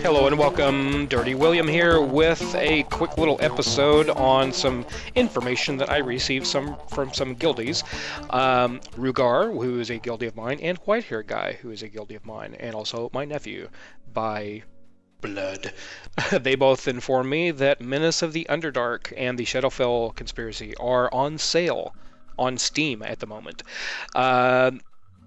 Hello and welcome, Dirty William here with a quick little episode on some information that I received from some guildies. Rugar, who is a guildie of mine, and Whitehair Guy, who is a guildie of mine, and also my nephew by blood. They both informed me that Menace of the Underdark and the Shadowfell Conspiracy are on sale on Steam at the moment.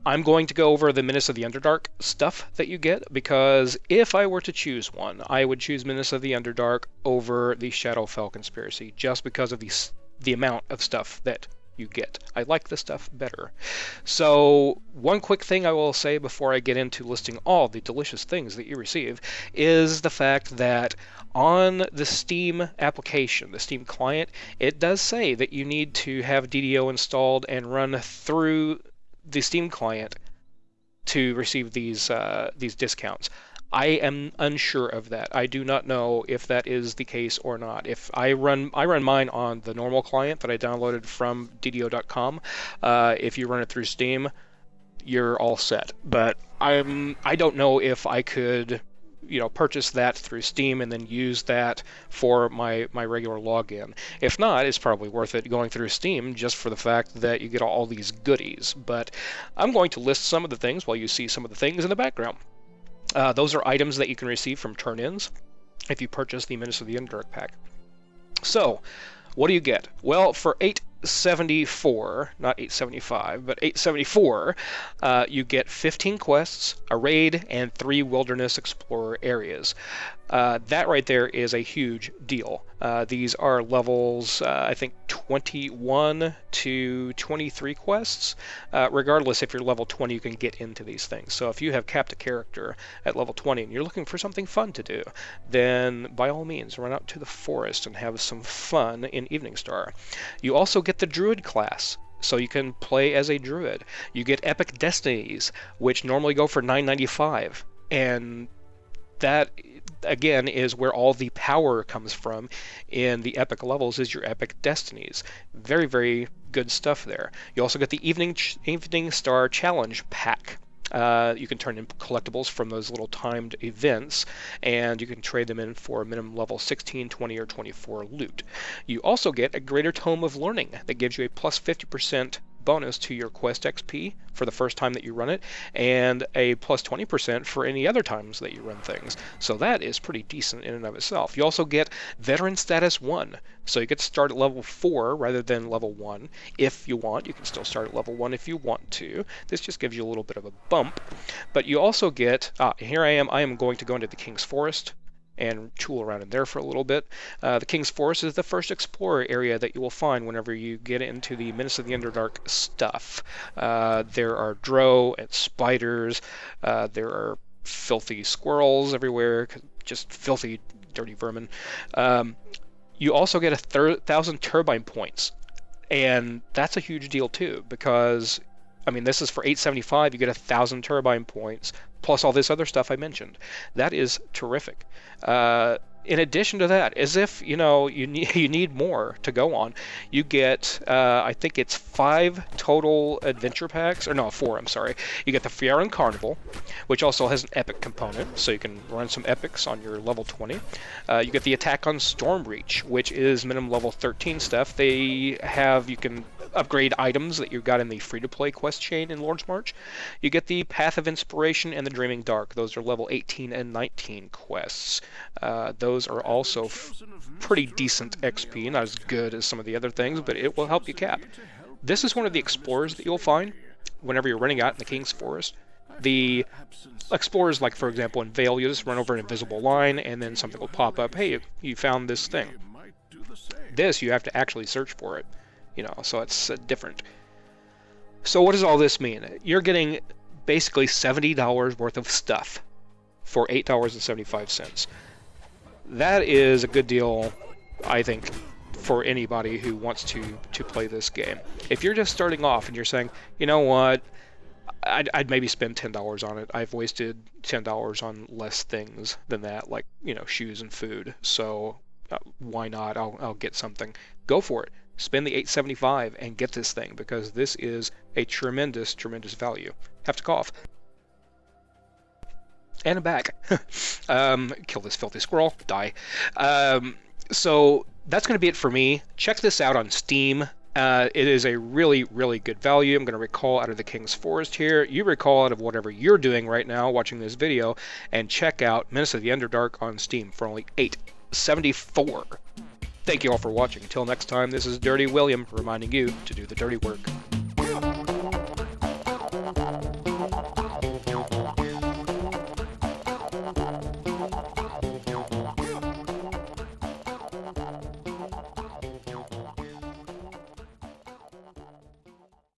I'm going to go over the Menace of the Underdark stuff that you get, because if I were to choose one, I would choose Menace of the Underdark over the Shadowfell Conspiracy, just because of the amount of stuff that you get. I like the stuff better. So, one quick thing I will say before I get into listing all the delicious things that you receive is the fact that on the Steam application, the Steam client, it does say that you need to have DDO installed and run through the Steam client to receive these discounts. I am unsure of that. I do not know if that is the case or not. If I run mine on the normal client that I downloaded from DDO.com. If you run it through Steam, you're all set. But I don't know if I could, purchase that through Steam and then use that for my regular login. If not, it's probably worth it going through Steam just for the fact that you get all these goodies. But I'm going to list some of the things while you see some of the things in the background. Those are items that you can receive from turn-ins if you purchase the Menace of the Underdark pack. So, what do you get? Well, for $8.74, not $8.75, but $8.74, you get 15 quests, a raid, and 3 wilderness explorer areas. That right there is a huge deal. These are levels, I think, 21 to 23 quests. Regardless, if you're level 20, you can get into these things. So if you have capped a character at level 20 and you're looking for something fun to do, then by all means, run out to the forest and have some fun in Eveningstar. You also get the Druid class, so you can play as a Druid. You get epic Destinies, which normally go for $9.95, and that, again, is where all the power comes from in the epic levels, is your epic Destinies. Very, very good stuff there. You also get the Eveningstar Challenge Pack. You can turn in collectibles from those little timed events, and you can trade them in for minimum level 16, 20, or 24 loot. You also get a greater Tome of Learning that gives you a plus 50% bonus to your quest XP for the first time that you run it, and a plus 20% for any other times that you run things. So that is pretty decent in and of itself. You also get Veteran Status 1, so you get to start at level 4 rather than level 1 if you want. You can still start at level 1 if you want to. This just gives you a little bit of a bump. But you also get, here I am going to go into the King's Forest and tool around in there for a little bit. The King's Forest is the first explorer area that you will find whenever you get into the Menace of the Underdark stuff. There are drow and spiders. There are filthy squirrels everywhere, just filthy, dirty vermin. You also get 1,000 turbine points, and that's a huge deal too, because this is for $8.75. You get 1,000 turbine points plus all this other stuff I mentioned. That is terrific. In addition to that, as if you need more to go on, you get I think it's 5 total adventure packs, or no, 4. I'm sorry. You get the Phiarlan Carnival, which also has an epic component, so you can run some epics on your level 20. You get the Attack on Stormreach, which is minimum level 13 stuff. You can upgrade items that you've got in the free-to-play quest chain in Lord's March. You get the Path of Inspiration and the Dreaming Dark. Those are level 18 and 19 quests. Those are also pretty decent XP, not as good as some of the other things, but it will help you cap. This is one of the explorers that you'll find whenever you're running out in the King's Forest. The explorers, like for example in Vale, you just run over an invisible line and then something will pop up. Hey, you found this thing. This, you have to actually search for it. So it's different. So what does all this mean? You're getting basically $70 worth of stuff for $8.75. That is a good deal, I think, for anybody who wants to play this game. If you're just starting off and you're saying, you know what, I'd maybe spend $10 on it. I've wasted $10 on less things than that, like shoes and food. So why not? I'll get something. Go for it. Spend the $8.75 and get this thing, because this is a tremendous, tremendous value. Have to cough. And I'm back. Kill this filthy squirrel. Die. So that's going to be it for me. Check this out on Steam. It is a really, really good value. I'm going to recall out of the King's Forest here. You recall out of whatever you're doing right now watching this video, and check out Menace of the Underdark on Steam for only $8.74. Thank you all for watching. Until next time, this is Dirty William reminding you to do the dirty work.